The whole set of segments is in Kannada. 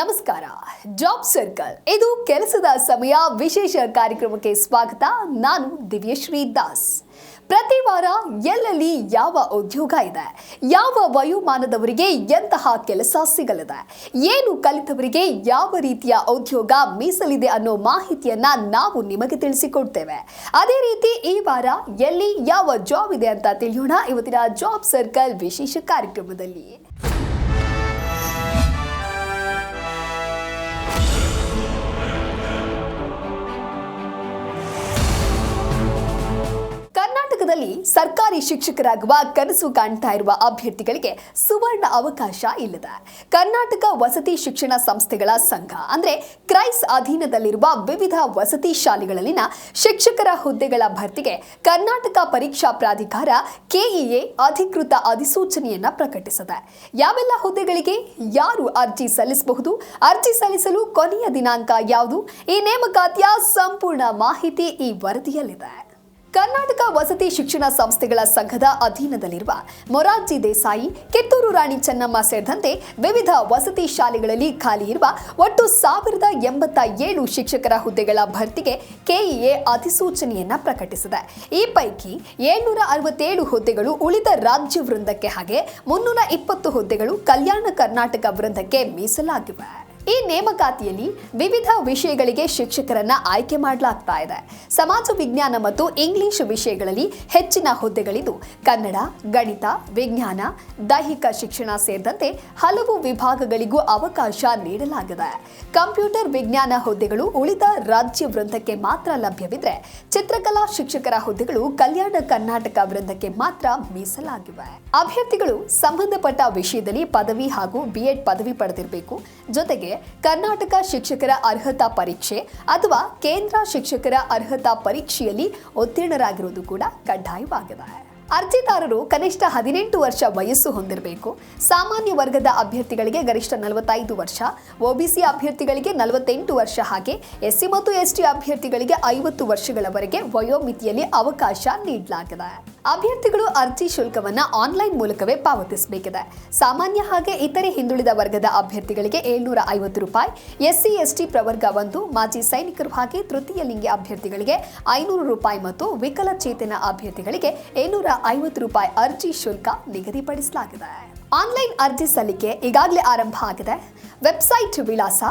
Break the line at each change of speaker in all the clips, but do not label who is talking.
ನಮಸ್ಕಾರ. ಜಾಬ್ ಸರ್ಕಲ್ ಇದು ಕೆಲಸದ ಸಮಯ ವಿಶೇಷ ಕಾರ್ಯಕ್ರಮಕ್ಕೆ ಸ್ವಾಗತ. ನಾನು ದಿವ್ಯಶ್ರೀ ದಾಸ್. ಪ್ರತಿ ವಾರ ಎಲ್ಲೆಲ್ಲಿ ಯಾವ ಉದ್ಯೋಗ ಇದೆ, ಯಾವ ವಯೋಮಾನದವರಿಗೆ ಎಂತಹ ಕೆಲಸ ಸಿಗಲಿದೆ, ಏನು ಕಲಿತವರಿಗೆ ಯಾವ ರೀತಿಯ ಉದ್ಯೋಗ ಮೀಸಲಿದೆ ಅನ್ನೋ ಮಾಹಿತಿಯನ್ನ ನಾವು ನಿಮಗೆ ತಿಳಿಸಿಕೊಡ್ತೇವೆ. ಅದೇ ರೀತಿ ಈ ವಾರ ಎಲ್ಲಿ ಯಾವ ಜಾಬ್ ಇದೆ ಅಂತ ತಿಳಿಯೋಣ ಇವತ್ತಿನ ಜಾಬ್ ಸರ್ಕಲ್ ವಿಶೇಷ ಕಾರ್ಯಕ್ರಮದಲ್ಲಿ. ಕರ್ನಾಟಕದಲ್ಲಿ ಸರ್ಕಾರಿ ಶಿಕ್ಷಕರಾಗುವ ಕನಸು ಕಾಣ್ತಾ ಇರುವ ಅಭ್ಯರ್ಥಿಗಳಿಗೆ ಸುವರ್ಣ ಅವಕಾಶ ಇಲ್ಲಿದೆ. ಕರ್ನಾಟಕ ವಸತಿ ಶಿಕ್ಷಣ ಸಂಸ್ಥೆಗಳ ಸಂಘ ಅಂದ್ರೆ ಕ್ರೈಸ್ ಅಧೀನದಲ್ಲಿರುವ ವಿವಿಧ ವಸತಿ ಶಾಲೆಗಳಲ್ಲಿನ ಶಿಕ್ಷಕರ ಹುದ್ದೆಗಳ ಭರ್ತಿಗೆ ಕರ್ನಾಟಕ ಪರೀಕ್ಷಾ ಪ್ರಾಧಿಕಾರ ಕೆಇಎ ಅಧಿಕೃತ ಅಧಿಸೂಚನೆಯನ್ನ ಪ್ರಕಟಿಸಿದೆ. ಯಾವೆಲ್ಲ ಹುದ್ದೆಗಳಿಗೆ ಯಾರು ಅರ್ಜಿ ಸಲ್ಲಿಸಬಹುದು, ಅರ್ಜಿ ಸಲ್ಲಿಸಲು ಕೊನೆಯ ದಿನಾಂಕ ಯಾವುದು, ಈ ನೇಮಕಾತಿಯ ಸಂಪೂರ್ಣ ಮಾಹಿತಿ ಈ ವರದಿಯಲ್ಲಿದೆ. ಕರ್ನಾಟಕ ವಸತಿ ಶಿಕ್ಷಣ ಸಂಸ್ಥೆಗಳ ಸಂಘದ ಅಧೀನದಲ್ಲಿರುವ ಮೊರಾರ್ಜಿ ದೇಸಾಯಿ, ಕಿತ್ತೂರು ರಾಣಿ ಚೆನ್ನಮ್ಮ ಸೇರಿದಂತೆ ವಿವಿಧ ವಸತಿ ಶಾಲೆಗಳಲ್ಲಿ ಖಾಲಿ ಇರುವ ಒಟ್ಟು 1087 ಶಿಕ್ಷಕರ ಹುದ್ದೆಗಳ ಭರ್ತಿಗೆ ಕೆಇಎ ಅಧಿಸೂಚನೆಯನ್ನ ಪ್ರಕಟಿಸಿದೆ. ಈ ಪೈಕಿ 767 ಹುದ್ದೆಗಳು ಉಳಿದ ರಾಜ್ಯ ವೃಂದಕ್ಕೆ ಹಾಗೆ 320 ಹುದ್ದೆಗಳು ಕಲ್ಯಾಣ ಕರ್ನಾಟಕ ವೃಂದಕ್ಕೆ ಮೀಸಲಾಗಿವೆ. ಈ ನೇಮಕಾತಿಯಲ್ಲಿ ವಿವಿಧ ವಿಷಯಗಳಿಗೆ ಶಿಕ್ಷಕರನ್ನ ಆಯ್ಕೆ ಮಾಡಲಾಗ್ತಾ ಇದೆ. ಸಮಾಜ ವಿಜ್ಞಾನ ಮತ್ತು ಇಂಗ್ಲಿಷ್ ವಿಷಯಗಳಲ್ಲಿ ಹೆಚ್ಚಿನ ಹುದ್ದೆಗಳಿದ್ದು ಕನ್ನಡ, ಗಣಿತ, ವಿಜ್ಞಾನ, ದೈಹಿಕ ಶಿಕ್ಷಣ ಸೇರಿದಂತೆ ಹಲವು ವಿಭಾಗಗಳಿಗೂ ಅವಕಾಶ ನೀಡಲಾಗಿದೆ. ಕಂಪ್ಯೂಟರ್ ವಿಜ್ಞಾನ ಹುದ್ದೆಗಳು ಉಳಿದ ರಾಜ್ಯ ವೃಂದಕ್ಕೆ ಮಾತ್ರ ಲಭ್ಯವಿದ್ರೆ, ಚಿತ್ರಕಲಾ ಶಿಕ್ಷಕರ ಹುದ್ದೆಗಳು ಕಲ್ಯಾಣ ಕರ್ನಾಟಕ ವೃಂದಕ್ಕೆ ಮಾತ್ರ ಮೀಸಲಾಗಿವೆ. ಅಭ್ಯರ್ಥಿಗಳು ಸಂಬಂಧಪಟ್ಟ ವಿಷಯದಲ್ಲಿ ಪದವಿ ಹಾಗೂ ಬಿಎಡ್ ಪದವಿ ಪಡೆದಿರಬೇಕು. ಜೊತೆಗೆ ಕರ್ನಾಟಕ ಶಿಕ್ಷಕರ ಅರ್ಹತಾ ಪರೀಕ್ಷೆ ಅಥವಾ ಕೇಂದ್ರ ಶಿಕ್ಷಕರ ಅರ್ಹತಾ ಪರೀಕ್ಷೆಯಲ್ಲಿ ಉತ್ತೀರ್ಣರಾಗಿರುವುದು ಕೂಡ ಕಡ್ಡಾಯವಾಗಿದೆ. ಅರ್ಜಿದಾರರು ಕನಿಷ್ಠ 18 ವರ್ಷ ವಯಸ್ಸು ಹೊಂದಿರಬೇಕು. ಸಾಮಾನ್ಯ ವರ್ಗದ ಅಭ್ಯರ್ಥಿಗಳಿಗೆ ಗರಿಷ್ಠ 45 ವರ್ಷ, ಒಬಿಸಿ ಅಭ್ಯರ್ಥಿಗಳಿಗೆ 48 ವರ್ಷ ಹಾಗೆ ಎಸ್ಸಿ ಮತ್ತು ಎಸ್ಟಿ ಅಭ್ಯರ್ಥಿಗಳಿಗೆ 50 ವರ್ಷಗಳವರೆಗೆ ವಯೋಮಿತಿಯಲ್ಲಿ ಅವಕಾಶ ನೀಡಲಾಗಿದೆ. ಅಭ್ಯರ್ಥಿಗಳು ಅರ್ಜಿ ಶುಲ್ಕವನ್ನ ಆನ್ಲೈನ್ ಮೂಲಕವೇ ಪಾವತಿಸಬೇಕಿದೆ. ಸಾಮಾನ್ಯ ಹಾಗೆ ಇತರೆ ಹಿಂದುಳಿದ ವರ್ಗದ ಅಭ್ಯರ್ಥಿಗಳಿಗೆ 750 ರೂಪಾಯಿ, ಎಸ್ಸಿ ಎಸ್ಟಿ ಪ್ರವರ್ಗ 1, ಮಾಜಿ ಸೈನಿಕರು ಹಾಗೆ ತೃತೀಯ ಲಿಂಗಿ ಅಭ್ಯರ್ಥಿಗಳಿಗೆ 500 ರೂಪಾಯಿ ಮತ್ತು ವಿಕಲಚೇತನ ಅಭ್ಯರ್ಥಿಗಳಿಗೆ 750 ರೂಪಾಯಿ ಅರ್ಜಿ ಶುಲ್ಕ ನಿಗದಿಪಡಿಸಲಾಗಿದೆ. ಆನ್ಲೈನ್ ಅರ್ಜಿ ಸಲ್ಲಿಕೆ ಈಗಾಗಲೇ ಆರಂಭ ಆಗಿದೆ. ವೆಬ್ಸೈಟ್ ವಿಳಾಸ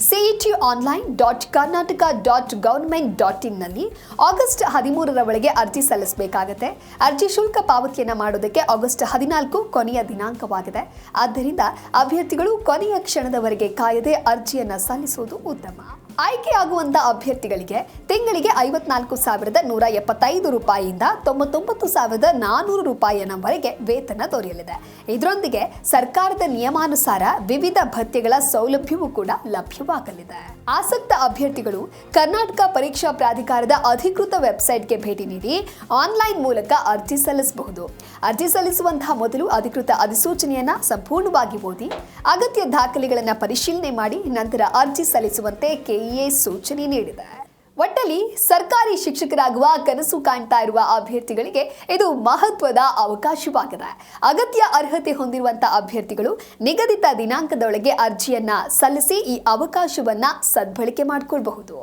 cetonline.karnataka.government.in ನಲ್ಲಿ ಆಗಸ್ಟ್ 13ರ ಒಳಗೆ ಅರ್ಜಿ ಸಲ್ಲಿಸಬೇಕಾಗುತ್ತೆ. ಅರ್ಜಿ ಶುಲ್ಕ ಪಾವತಿಯನ್ನು ಮಾಡೋದಕ್ಕೆ ಆಗಸ್ಟ್ 14 ಕೊನೆಯ ದಿನಾಂಕವಾಗಿದೆ. ಆದ್ದರಿಂದ ಅಭ್ಯರ್ಥಿಗಳು ಕೊನೆಯ ಕ್ಷಣದವರೆಗೆ ಕಾಯದೆ ಅರ್ಜಿಯನ್ನು ಸಲ್ಲಿಸುವುದು ಉತ್ತಮ. ಆಯ್ಕೆಯಾಗುವಂತಹ ಅಭ್ಯರ್ಥಿಗಳಿಗೆ ತಿಂಗಳಿಗೆ 54,175 ರೂಪಾಯಿಯಿಂದ 99,400 ರೂಪಾಯಿಯವರೆಗೆ ವೇತನ ದೊರೆಯಲಿದೆ. ಇದರೊಂದಿಗೆ ಸರ್ಕಾರದ ನಿಯಮಾನುಸಾರ ವಿವಿಧ ಭತ್ಯೆಗಳ ಸೌಲಭ್ಯವೂ ಕೂಡ ಲಭ್ಯವಾಗಲಿದೆ. ಆಸಕ್ತ ಅಭ್ಯರ್ಥಿಗಳು ಕರ್ನಾಟಕ ಪರೀಕ್ಷಾ ಪ್ರಾಧಿಕಾರದ ಅಧಿಕೃತ ವೆಬ್ಸೈಟ್ಗೆ ಭೇಟಿ ನೀಡಿ ಆನ್ಲೈನ್ ಮೂಲಕ ಅರ್ಜಿ ಸಲ್ಲಿಸಬಹುದು. ಅರ್ಜಿ ಸಲ್ಲಿಸುವಂತಹ ಮೊದಲು ಅಧಿಕೃತ ಅಧಿಸೂಚನೆಯನ್ನ ಸಂಪೂರ್ಣವಾಗಿ ಓದಿ ಅಗತ್ಯ ದಾಖಲೆಗಳನ್ನು ಪರಿಶೀಲನೆ ಮಾಡಿ ನಂತರ ಅರ್ಜಿ ಸಲ್ಲಿಸುವಂತೆ ಕೆಇಎ ಸೂಚನೆ ನೀಡಿದೆ. ಒಟ್ಟಲ್ಲಿ ಸರ್ಕಾರಿ ಶಿಕ್ಷಕರಾಗುವ ಕನಸು ಕಾಣ್ತಾ ಇರುವ ಅಭ್ಯರ್ಥಿಗಳಿಗೆ ಇದು ಮಹತ್ವದ ಅವಕಾಶವಾಗಿದೆ. ಅಗತ್ಯ ಅರ್ಹತೆ ಹೊಂದಿರುವಂತಹ ಅಭ್ಯರ್ಥಿಗಳು ನಿಗದಿತ ದಿನಾಂಕದೊಳಗೆ ಅರ್ಜಿಯನ್ನ ಸಲ್ಲಿಸಿ ಈ ಅವಕಾಶವನ್ನ ಸದ್ಬಳಕೆ ಮಾಡಿಕೊಳ್ಳಬಹುದು.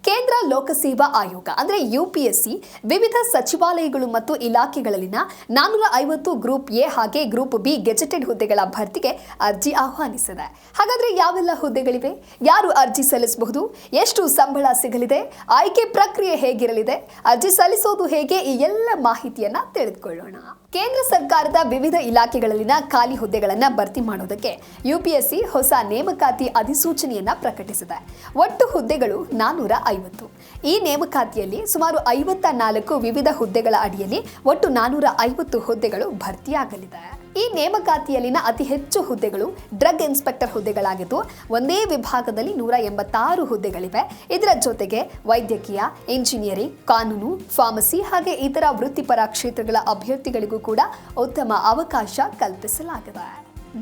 ಕೇಂದ್ರ ಲೋಕಸೇವಾ ಆಯೋಗ ಅಂದ್ರೆ ಯುಪಿಎಸ್ಸಿ ವಿವಿಧ ಸಚಿವಾಲಯಗಳು ಮತ್ತು ಇಲಾಖೆಗಳಲ್ಲಿನ 450 ಗ್ರೂಪ್ ಎ ಹಾಗೆ ಗ್ರೂಪ್ ಬಿ ಗೆಜೆಟೆಡ್ ಹುದ್ದೆಗಳ ಭರ್ತಿಗೆ ಅರ್ಜಿ ಆಹ್ವಾನಿಸಿದೆ. ಹಾಗಾದ್ರೆ ಯಾವೆಲ್ಲ ಹುದ್ದೆಗಳಿವೆ, ಯಾರು ಅರ್ಜಿ ಸಲ್ಲಿಸಬಹುದು, ಎಷ್ಟು ಸಂಬಳ ಸಿಗಲಿದೆ, ಆಯ್ಕೆ ಪ್ರಕ್ರಿಯೆ ಹೇಗಿರಲಿದೆ, ಅರ್ಜಿ ಸಲ್ಲಿಸೋದು ಹೇಗೆ, ಈ ಎಲ್ಲ ಮಾಹಿತಿಯನ್ನ ತಿಳಿದುಕೊಳ್ಳೋಣ. ಕೇಂದ್ರ ಸರ್ಕಾರದ ವಿವಿಧ ಇಲಾಖೆಗಳಲ್ಲಿನ ಖಾಲಿ ಹುದ್ದೆಗಳನ್ನು ಭರ್ತಿ ಮಾಡೋದಕ್ಕೆ ಯುಪಿಎಸ್ಸಿ ಹೊಸ ನೇಮಕಾತಿ ಅಧಿಸೂಚನೆಯನ್ನ ಪ್ರಕಟಿಸಿದೆ. ಒಟ್ಟು ಹುದ್ದೆಗಳು 450. ಈ ನೇಮಕಾತಿಯಲ್ಲಿ ಸುಮಾರು 54 ವಿವಿಧ ಹುದ್ದೆಗಳ ಅಡಿಯಲ್ಲಿ ಒಟ್ಟು 450 ಹುದ್ದೆಗಳು ಭರ್ತಿಯಾಗಲಿದೆ. ಈ ನೇಮಕಾತಿಯಲ್ಲಿನ ಅತಿ ಹೆಚ್ಚು ಹುದ್ದೆಗಳು ಡ್ರಗ್ ಇನ್ಸ್ಪೆಕ್ಟರ್ ಹುದ್ದೆಗಳಾಗಿದ್ದು ಒಂದೇ ವಿಭಾಗದಲ್ಲಿ 186 ಹುದ್ದೆಗಳಿವೆ. ಇದರ ಜೊತೆಗೆ ವೈದ್ಯಕೀಯ, ಇಂಜಿನಿಯರಿಂಗ್, ಕಾನೂನು, ಫಾರ್ಮಸಿ ಹಾಗೆ ಇತರ ವೃತ್ತಿಪರ ಕ್ಷೇತ್ರಗಳ ಅಭ್ಯರ್ಥಿಗಳಿಗೂ ಕೂಡ ಉತ್ತಮ ಅವಕಾಶ ಕಲ್ಪಿಸಲಾಗಿದೆ.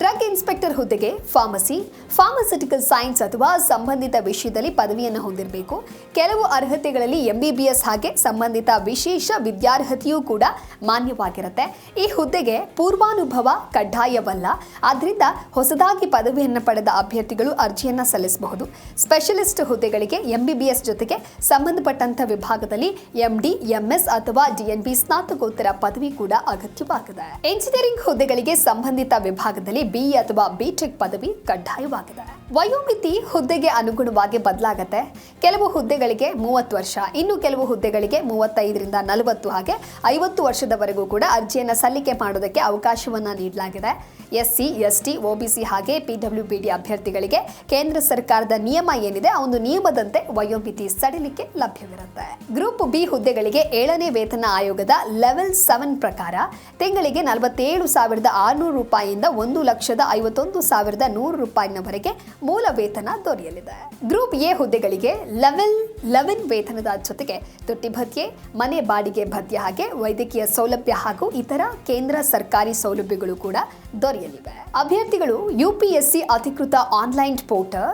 ಡ್ರಗ್ ಇನ್ಸ್ಪೆಕ್ಟರ್ ಹುದ್ದೆಗೆ ಫಾರ್ಮಸ್ಯೂಟಿಕಲ್ ಸೈನ್ಸ್ ಅಥವಾ ಸಂಬಂಧಿತ ವಿಷಯದಲ್ಲಿ ಪದವಿಯನ್ನು ಹೊಂದಿರಬೇಕು. ಕೆಲವು ಅರ್ಹತೆಗಳಲ್ಲಿ MBBS ಹಾಗೆ ಸಂಬಂಧಿತ ವಿಶೇಷ ವಿದ್ಯಾರ್ಹತೆಯೂ ಕೂಡ ಮಾನ್ಯವಾಗಿರುತ್ತೆ. ಈ ಹುದ್ದೆಗೆ ಪೂರ್ವಾನುಭವ ಕಡ್ಡಾಯವಲ್ಲ. ಆದ್ದರಿಂದ ಹೊಸದಾಗಿ ಪದವಿಯನ್ನು ಪಡೆದ ಅಭ್ಯರ್ಥಿಗಳು ಅರ್ಜಿಯನ್ನು ಸಲ್ಲಿಸಬಹುದು. ಸ್ಪೆಷಲಿಸ್ಟ್ ಹುದ್ದೆಗಳಿಗೆ MBBS ಜೊತೆಗೆ ಸಂಬಂಧಪಟ್ಟಂತ ವಿಭಾಗದಲ್ಲಿ MD, MS ಅಥವಾ DNB ಸ್ನಾತಕೋತ್ತರ ಪದವಿ ಕೂಡ ಅಗತ್ಯವಾಗಿದೆ. ಇಂಜಿನಿಯರಿಂಗ್ ಹುದ್ದೆಗಳಿಗೆ ಸಂಬಂಧಿತ ವಿಭಾಗದಲ್ಲಿ BE ಅಥವಾ BTech ಪದವಿ ಕಡ್ಡಾಯವಾಗಿದೆ. ವಯೋಮಿತಿ ಹುದ್ದೆಗೆ ಅನುಗುಣವಾಗಿ ಬದಲಾಗುತ್ತೆ. ಕೆಲವು ಹುದ್ದೆಗಳಿಗೆ 30 ವರ್ಷ, ಇನ್ನು ಕೆಲವು ಹುದ್ದೆಗಳಿಗೆ 35ರಿಂದ 40 ಹಾಗೆ 50 ವರ್ಷದವರೆಗೂ ಕೂಡ ಅರ್ಜಿಯನ್ನು ಸಲ್ಲಿಕೆ ಮಾಡೋದಕ್ಕೆ ಅವಕಾಶವನ್ನ ನೀಡಲಾಗಿದೆ. SC, ST, OBC ಹಾಗೆ PWBD ಅಭ್ಯರ್ಥಿಗಳಿಗೆ ಕೇಂದ್ರ ಸರ್ಕಾರದ ನಿಯಮ ಏನಿದೆ ಆ ಒಂದು ನಿಯಮದಂತೆ ವಯೋಮಿತಿ ಸಡಿಲಿಕೆ ಲಭ್ಯವಿರುತ್ತೆ. ಗ್ರೂಪ್ B ಹುದ್ದೆಗಳಿಗೆ 7ನೇ ವೇತನ ಆಯೋಗದ ಲೆವೆಲ್ 7 ಪ್ರಕಾರ ತಿಂಗಳಿಗೆ 47,600 ರೂಪಾಯಿಯಿಂದ 1,51,100 ರೂಪಾಯಿನವರೆಗೆ ಮೂಲ ವೇತನ ದೊರೆಯಲಿದೆ. ಗ್ರೂಪ್ A ಹುದ್ದೆಗಳಿಗೆ ಲೆವೆಲ್ 11 ವೇತನದ ಜೊತೆಗೆ ತುಟ್ಟಿ ಭತ್ಯೆ, ಮನೆ ಬಾಡಿಗೆ ಭತ್ಯೆ ಹಾಗೆ ವೈದ್ಯಕೀಯ ಸೌಲಭ್ಯ ಹಾಗೂ ಇತರ ಕೇಂದ್ರ ಸರ್ಕಾರಿ ಸೌಲಭ್ಯಗಳು ಕೂಡ ದೊರೆಯಲಿವೆ. ಅಭ್ಯರ್ಥಿಗಳು UPSC ಅಧಿಕೃತ ಆನ್ಲೈನ್ ಪೋರ್ಟಲ್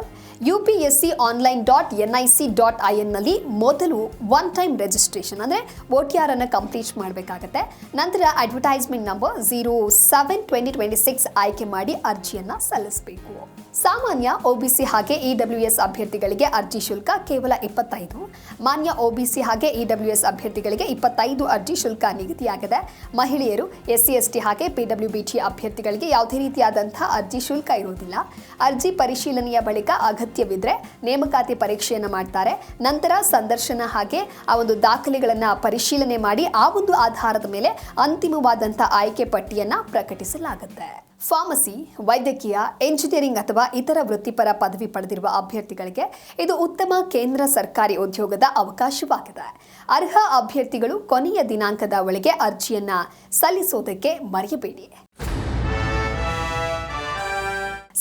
upsconline.nic.in ನಲ್ಲಿ ಮೊದಲು ಒನ್ ಟೈಮ್ ರಿಜಿಸ್ಟ್ರೇಷನ್ ಅಂದರೆ OTR ಅನ್ನು ಕಂಪ್ಲೀಟ್ ಮಾಡಬೇಕಾಗುತ್ತೆ. ನಂತರ ಅಡ್ವರ್ಟೈಸ್ಮೆಂಟ್ ನಂಬರ್ 07/2026 ಆಯ್ಕೆ ಮಾಡಿ ಅರ್ಜಿಯನ್ನ ಸಲ್ಲಿಸಬೇಕು. ಸಾಮಾನ್ಯ OBC ಹಾಗೆ EWS ಅಭ್ಯರ್ಥಿಗಳಿಗೆ ಅರ್ಜಿ ಶುಲ್ಕ ಕೇವಲ 25. ಮಾನ್ಯ OBC ಹಾಗೆ EWS ಅಭ್ಯರ್ಥಿಗಳಿಗೆ 25 ಅರ್ಜಿ ಶುಲ್ಕ ನಿಗದಿಯಾಗಿದೆ. ಮಹಿಳೆಯರು SC ST ಹಾಗೆ PWBT ಅಭ್ಯರ್ಥಿಗಳಿಗೆ ಯಾವುದೇ ರೀತಿಯಾದಂತಹ ಅರ್ಜಿ ಶುಲ್ಕ ಇರುವುದಿಲ್ಲ. ಅರ್ಜಿ ಪರಿಶೀಲನೆಯ ಬಳಿಕ ಅಗತ್ಯವಿದ್ರೆ ನೇಮಕಾತಿ ಪರೀಕ್ಷೆಯನ್ನು ಮಾಡ್ತಾರೆ. ನಂತರ ಸಂದರ್ಶನ ಹಾಗೆ ಆ ಒಂದು ದಾಖಲೆಗಳನ್ನು ಪರಿಶೀಲನೆ ಮಾಡಿ ಆ ಒಂದು ಆಧಾರದ ಮೇಲೆ ಅಂತಿಮವಾದಂತಹ ಆಯ್ಕೆ ಪಟ್ಟಿಯನ್ನ ಪ್ರಕಟಿಸಲಾಗುತ್ತೆ. ಫಾರ್ಮಸಿ, ವೈದ್ಯಕೀಯ, ಎಂಜಿನಿಯರಿಂಗ್ ಅಥವಾ ಇತರ ವೃತ್ತಿಪರ ಪದವಿ ಪಡೆದಿರುವ ಅಭ್ಯರ್ಥಿಗಳಿಗೆ ಇದು ಉತ್ತಮ ಕೇಂದ್ರ ಸರ್ಕಾರಿ ಉದ್ಯೋಗದ ಅವಕಾಶವಾಗಿದೆ. ಅರ್ಹ ಅಭ್ಯರ್ಥಿಗಳು ಕೊನೆಯ ದಿನಾಂಕದ ಒಳಗೆ ಅರ್ಜಿಯನ್ನ ಸಲ್ಲಿಸೋದಕ್ಕೆ ಮರೆಯಬೇಡಿ.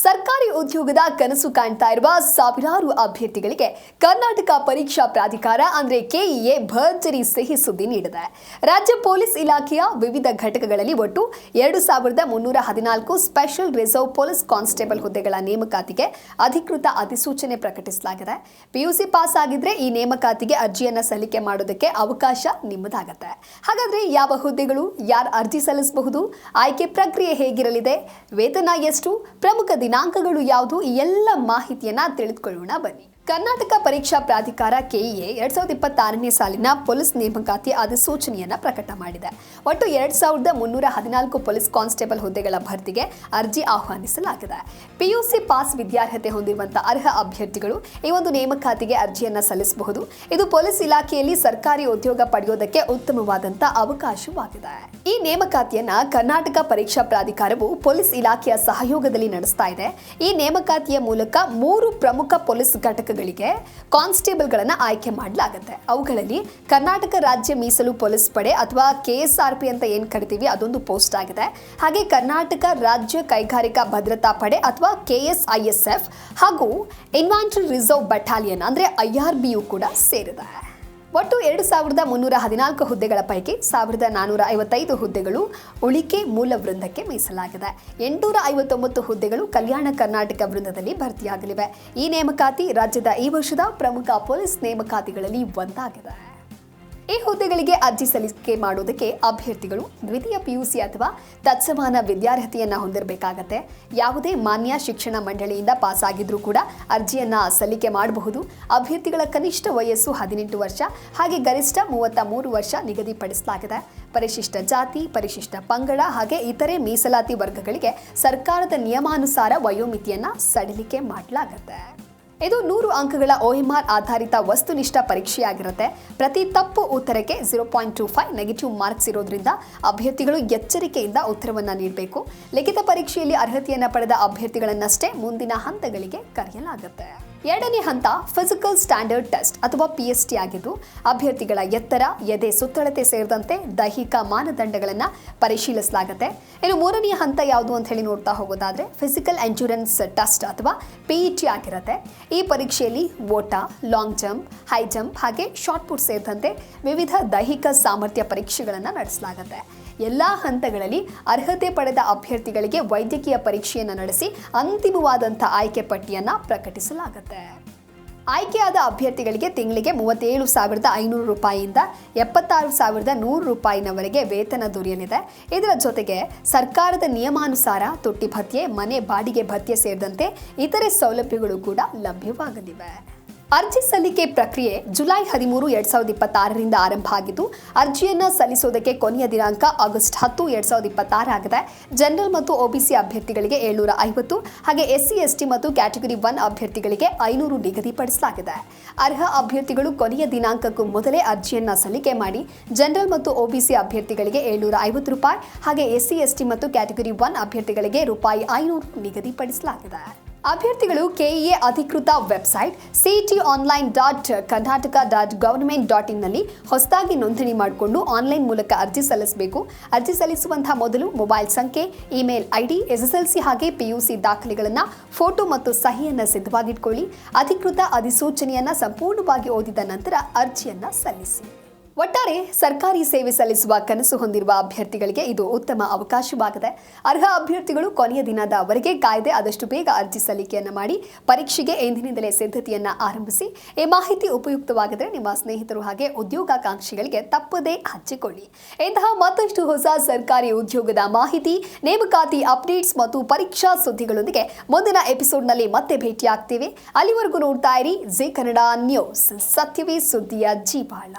ಸರ್ಕಾರಿ ಉದ್ಯೋಗದ ಕನಸು ಕಾಣ್ತಾ ಇರುವ ಸಾವಿರಾರು ಅಭ್ಯರ್ಥಿಗಳಿಗೆ ಕರ್ನಾಟಕ ಪರೀಕ್ಷಾ ಪ್ರಾಧಿಕಾರ ಅಂದರೆ KEA ಭರ್ಜರಿ ಸಿಹಿ ಸುದ್ದಿ ನೀಡಿದೆ. ರಾಜ್ಯ ಪೊಲೀಸ್ ಇಲಾಖೆಯ ವಿವಿಧ ಘಟಕಗಳಲ್ಲಿ ಒಟ್ಟು 2314 ಸ್ಪೆಷಲ್ ರಿಸರ್ವ್ ಪೊಲೀಸ್ ಕಾನ್ಸ್ಟೇಬಲ್ ಹುದ್ದೆಗಳ ನೇಮಕಾತಿಗೆ ಅಧಿಕೃತ ಅಧಿಸೂಚನೆ ಪ್ರಕಟಿಸಲಾಗಿದೆ. PUC ಪಾಸ್ ಆಗಿದ್ರೆ ಈ ನೇಮಕಾತಿಗೆ ಅರ್ಜಿಯನ್ನು ಸಲ್ಲಿಕೆ ಮಾಡೋದಕ್ಕೆ ಅವಕಾಶ ನಿಮ್ಮದಾಗತ್ತೆ. ಹಾಗಾದ್ರೆ ಯಾವ ಹುದ್ದೆಗಳು, ಯಾರು ಅರ್ಜಿ ಸಲ್ಲಿಸಬಹುದು, ಆಯ್ಕೆ ಪ್ರಕ್ರಿಯೆ ಹೇಗಿರಲಿದೆ, ವೇತನ ಎಷ್ಟು, ಪ್ರಮುಖ ದಿನಾಂಕಗಳು ಯಾವುದು, ಈ ಎಲ್ಲ ಮಾಹಿತಿಯನ್ನ ತಿಳಿದುಕೊಳ್ಳೋಣ ಬನ್ನಿ. ಕರ್ನಾಟಕ ಪರೀಕ್ಷಾ ಪ್ರಾಧಿಕಾರ KEA 2026ನೇ ಸಾಲಿನ ಪೊಲೀಸ್ ನೇಮಕಾತಿ ಅಧಿಸೂಚನೆಯನ್ನ ಪ್ರಕಟ ಮಾಡಿದೆ. ಒಟ್ಟು 2314 ಪೊಲೀಸ್ ಕಾನ್ಸ್ಟೇಬಲ್ ಹುದ್ದೆಗಳ ಭರ್ತಿಗೆ ಅರ್ಜಿ ಆಹ್ವಾನಿಸಲಾಗಿದೆ. PUC ಪಾಸ್ ವಿದ್ಯಾರ್ಹತೆ ಹೊಂದಿರುವಂತಹ ಅರ್ಹ ಅಭ್ಯರ್ಥಿಗಳು ಈ ಒಂದು ನೇಮಕಾತಿಗೆ ಅರ್ಜಿಯನ್ನ ಸಲ್ಲಿಸಬಹುದು. ಇದು ಪೊಲೀಸ್ ಇಲಾಖೆಯಲ್ಲಿ ಸರ್ಕಾರಿ ಉದ್ಯೋಗ ಪಡೆಯೋದಕ್ಕೆ ಉತ್ತಮವಾದಂತಹ ಅವಕಾಶವಾಗಿದೆ. ಈ ನೇಮಕಾತಿಯನ್ನ ಕರ್ನಾಟಕ ಪರೀಕ್ಷಾ ಪ್ರಾಧಿಕಾರವು ಪೊಲೀಸ್ ಇಲಾಖೆಯ ಸಹಯೋಗದಲ್ಲಿ ನಡೆಸ್ತಾ ಇದೆ. ಈ ನೇಮಕಾತಿಯ ಮೂಲಕ 3 ಪ್ರಮುಖ ಪೊಲೀಸ್ ಘಟಕಗಳಿಗೆ ಕಾನ್ಸ್ಟೇಬಲ್ಗಳನ್ನು ಆಯ್ಕೆ ಮಾಡಲಾಗುತ್ತೆ. ಅವುಗಳಲ್ಲಿ ಕರ್ನಾಟಕ ರಾಜ್ಯ ಮೀಸಲು ಪೊಲೀಸ್ ಪಡೆ ಅಥವಾ KSRP ಅಂತ ಏನು ಕರಿತೀವಿ ಅದೊಂದು ಪೋಸ್ಟ್ ಆಗಿದೆ. ಹಾಗೆ ಕರ್ನಾಟಕ ರಾಜ್ಯ ಕೈಗಾರಿಕಾ ಭದ್ರತಾ ಪಡೆ ಅಥವಾ KSISF ಹಾಗೂ ಇನ್ಫ್ಯಾಂಟ್ರಿ ರಿಸರ್ವ್ ಬಟಾಲಿಯನ್ ಅಂದರೆ IRBಯು ಕೂಡ ಸೇರಿದೆ. ಒಟ್ಟು 2314 ಹುದ್ದೆಗಳ ಪೈಕಿ 1455 ಹುದ್ದೆಗಳು ಉಳಿಕೆ ಮೂಲ ವೃಂದಕ್ಕೆ ಮೀಸಲಾಗಿದೆ. 859 ಹುದ್ದೆಗಳು ಕಲ್ಯಾಣ ಕರ್ನಾಟಕ ವೃಂದದಲ್ಲಿ ಭರ್ತಿಯಾಗಲಿವೆ. ಈ ನೇಮಕಾತಿ ರಾಜ್ಯದ ಈ ವರ್ಷದ ಪ್ರಮುಖ ಪೊಲೀಸ್ ನೇಮಕಾತಿಗಳಲ್ಲಿ ಒಂದಾಗಿದೆ. ಈ ಹುದ್ದೆಗಳಿಗೆ ಅರ್ಜಿ ಸಲ್ಲಿಕೆ ಮಾಡೋದಕ್ಕೆ ಅಭ್ಯರ್ಥಿಗಳು ದ್ವಿತೀಯ PUC ಅಥವಾ ತತ್ಸಮಾನ ವಿದ್ಯಾರ್ಹತೆಯನ್ನ ಹೊಂದಿರಬೇಕಾಗತ್ತೆ. ಯಾವುದೇ ಮಾನ್ಯ ಶಿಕ್ಷಣ ಮಂಡಳಿಯಿಂದ ಪಾಸ್ ಆಗಿದ್ರೂ ಕೂಡ ಅರ್ಜಿಯನ್ನ ಸಲ್ಲಿಕೆ ಮಾಡಬಹುದು. ಅಭ್ಯರ್ಥಿಗಳ ಕನಿಷ್ಠ ವಯಸ್ಸು 18 ವರ್ಷ ಹಾಗೆ ಗರಿಷ್ಠ 33 ವರ್ಷ ನಿಗದಿಪಡಿಸಲಾಗಿದೆ. ಪರಿಶಿಷ್ಟ ಜಾತಿ, ಪರಿಶಿಷ್ಟ ಪಂಗಡ ಹಾಗೆ ಇತರೆ ಮೀಸಲಾತಿ ವರ್ಗಗಳಿಗೆ ಸರ್ಕಾರದ ನಿಯಮಾನುಸಾರ ವಯೋಮಿತಿಯನ್ನ ಸಡಿಲಿಕೆ ಮಾಡಲಾಗುತ್ತೆ. ಇದು 100 ಅಂಕಗಳ OMR ಆಧಾರಿತ ವಸ್ತುನಿಷ್ಠ ಪರೀಕ್ಷೆಯಾಗಿರುತ್ತೆ. ಪ್ರತಿ ತಪ್ಪು ಉತ್ತರಕ್ಕೆ 0.25 ನೆಗೆಟಿವ್ ಮಾರ್ಕ್ಸ್ ಇರೋದ್ರಿಂದ ಅಭ್ಯರ್ಥಿಗಳು ಎಚ್ಚರಿಕೆಯಿಂದ ಉತ್ತರವನ್ನು ನೀಡಬೇಕು. ಲಿಖಿತ ಪರೀಕ್ಷೆಯಲ್ಲಿ ಅರ್ಹತೆಯನ್ನು ಪಡೆದ ಅಭ್ಯರ್ಥಿಗಳನ್ನಷ್ಟೇ ಮುಂದಿನ ಹಂತಗಳಿಗೆ ಕರೆಯಲಾಗುತ್ತೆ. ಎರಡನೇ ಹಂತ ಫಿಸಿಕಲ್ ಸ್ಟ್ಯಾಂಡರ್ಡ್ ಟೆಸ್ಟ್ ಅಥವಾ PST ಆಗಿದ್ದು ಅಭ್ಯರ್ಥಿಗಳ ಎತ್ತರ, ಎದೆ ಸುತ್ತಳತೆ ಸೇರಿದಂತೆ ದೈಹಿಕ ಮಾನದಂಡಗಳನ್ನು ಪರಿಶೀಲಿಸಲಾಗುತ್ತೆ. ಇನ್ನು ಮೂರನೇ ಹಂತ ಯಾವುದು ಅಂತ ಹೇಳಿ ನೋಡ್ತಾ ಹೋಗೋದಾದ್ರೆ ಫಿಸಿಕಲ್ ಎಂಡ್ಯೂರೆನ್ಸ್ ಟೆಸ್ಟ್ ಅಥವಾ PET ಆಗಿರುತ್ತೆ. ಈ ಪರೀಕ್ಷೆಯಲ್ಲಿ ಓಟ, ಲಾಂಗ್ ಜಂಪ್, ಹೈ ಜಂಪ್ ಹಾಗೆ ಶಾರ್ಟ್ ಪುಟ್ ಸೇರಿದಂತೆ ವಿವಿಧ ದೈಹಿಕ ಸಾಮರ್ಥ್ಯ ಪರೀಕ್ಷೆಗಳನ್ನು ನಡೆಸಲಾಗುತ್ತೆ. ಎಲ್ಲ ಹಂತಗಳಲ್ಲಿ ಅರ್ಹತೆ ಪಡೆದ ಅಭ್ಯರ್ಥಿಗಳಿಗೆ ವೈದ್ಯಕೀಯ ಪರೀಕ್ಷೆಯನ್ನು ನಡೆಸಿ ಅಂತಿಮವಾದಂಥ ಆಯ್ಕೆ ಪಟ್ಟಿಯನ್ನು ಪ್ರಕಟಿಸಲಾಗುತ್ತೆ. ಆಯ್ಕೆಯಾದ ಅಭ್ಯರ್ಥಿಗಳಿಗೆ ತಿಂಗಳಿಗೆ 37,500 ರೂಪಾಯಿಯಿಂದ 76,100 ರೂಪಾಯಿನವರೆಗೆ ವೇತನ ದೊರೆಯಲಿದೆ. ಇದರ ಜೊತೆಗೆ ಸರ್ಕಾರದ ನಿಯಮಾನುಸಾರ ತುಟ್ಟಿ ಭತ್ಯೆ, ಮನೆ ಬಾಡಿಗೆ ಭತ್ಯೆ ಸೇರಿದಂತೆ ಇತರೆ ಸೌಲಭ್ಯಗಳು ಕೂಡ ಲಭ್ಯವಾಗಲಿವೆ. ಅರ್ಜಿ ಸಲ್ಲಿಕೆ ಪ್ರಕ್ರಿಯೆ ಜುಲೈ 13, 2026ರಿಂದ ಆರಂಭ ಆಗಿದ್ದು, ಅರ್ಜಿಯನ್ನು ಸಲ್ಲಿಸೋದಕ್ಕೆ ಕೊನೆಯ ದಿನಾಂಕ ಆಗಸ್ಟ್ 10, 2026 ಆಗಿದೆ. ಜನರಲ್ ಮತ್ತು ಒಬಿಸಿ ಅಭ್ಯರ್ಥಿಗಳಿಗೆ 750, ಹಾಗೆ SC, ST ಮತ್ತು ಕ್ಯಾಟಗರಿ 1 ಅಭ್ಯರ್ಥಿಗಳಿಗೆ 500 ನಿಗದಿಪಡಿಸಲಾಗಿದೆ. ಅರ್ಹ ಅಭ್ಯರ್ಥಿಗಳು ಕೊನೆಯ ದಿನಾಂಕಕ್ಕೂ ಮೊದಲೇ ಅರ್ಜಿಯನ್ನು ಸಲ್ಲಿಕೆ ಮಾಡಿ ಜನರಲ್ ಮತ್ತು ಒಬಿಸಿ ಅಭ್ಯರ್ಥಿಗಳಿಗೆ 750 ರೂಪಾಯಿ, ಹಾಗೆ SC, ST ಮತ್ತು ಕ್ಯಾಟಗರಿ 1 ಅಭ್ಯರ್ಥಿಗಳಿಗೆ ರೂಪಾಯಿ 500 ನಿಗದಿಪಡಿಸಲಾಗಿದೆ. ಅಭ್ಯರ್ಥಿಗಳು ಕೆಇಎ ಅಧಿಕೃತ ವೆಬ್ಸೈಟ್ cetonline.karnataka.government.in ನಲ್ಲಿ ಹೊಸದಾಗಿ ನೋಂದಣಿ ಮಾಡಿಕೊಂಡು ಆನ್ಲೈನ್ ಮೂಲಕ ಅರ್ಜಿ ಸಲ್ಲಿಸಬೇಕು. ಅರ್ಜಿ ಸಲ್ಲಿಸುವಂತಹ ಮೊದಲು ಮೊಬೈಲ್ ಸಂಖ್ಯೆ, ಇಮೇಲ್ ID, SSLC ಹಾಗೆ PUC ದಾಖಲೆಗಳನ್ನು, ಫೋಟೋ ಮತ್ತು ಸಹಿಯನ್ನು ಸಿದ್ಧವಾಗಿಟ್ಕೊಳ್ಳಿ. ಅಧಿಕೃತ ಅಧಿಸೂಚನೆಯನ್ನು ಸಂಪೂರ್ಣವಾಗಿ ಓದಿದ ನಂತರ ಅರ್ಜಿಯನ್ನು ಸಲ್ಲಿಸಿ. ಒಟ್ಟಾರೆ ಸರ್ಕಾರಿ ಸೇವೆ ಸಲ್ಲಿಸುವ ಕನಸು ಹೊಂದಿರುವ ಅಭ್ಯರ್ಥಿಗಳಿಗೆ ಇದು ಉತ್ತಮ ಅವಕಾಶವಾಗಿದೆ. ಅರ್ಹ ಅಭ್ಯರ್ಥಿಗಳು ಕೊನೆಯ ದಿನದವರೆಗೆ ಕಾಯ್ದೆ ಆದಷ್ಟು ಬೇಗ ಅರ್ಜಿ ಸಲ್ಲಿಕೆಯನ್ನು ಮಾಡಿ ಪರೀಕ್ಷೆಗೆ ಎಂದಿನಿಂದಲೇ ಸಿದ್ಧತೆಯನ್ನು ಆರಂಭಿಸಿ. ಈ ಮಾಹಿತಿ ಉಪಯುಕ್ತವಾಗಿದ್ದರೆ ನಿಮ್ಮ ಸ್ನೇಹಿತರು ಹಾಗೆ ಉದ್ಯೋಗಾಕಾಂಕ್ಷಿಗಳಿಗೆ ತಪ್ಪದೇ ಹಂಚಿಕೊಳ್ಳಿ. ಇಂತಹ ಮತ್ತಷ್ಟು ಹೊಸ ಸರ್ಕಾರಿ ಉದ್ಯೋಗದ ಮಾಹಿತಿ, ನೇಮಕಾತಿ ಅಪ್ಡೇಟ್ಸ್ ಮತ್ತು ಪರೀಕ್ಷಾ ಸುದ್ದಿಗಳೊಂದಿಗೆ ಮುಂದಿನ ಎಪಿಸೋಡ್ನಲ್ಲಿ ಮತ್ತೆ ಭೇಟಿಯಾಗ್ತೇವೆ. ಅಲ್ಲಿವರೆಗೂ ನೋಡ್ತಾ ಇರಿ ಜಿ ಕನ್ನಡ ನ್ಯೂಸ್, ಸತ್ಯವೇ ಸುದ್ದಿಯ ಜೀವಾಳ.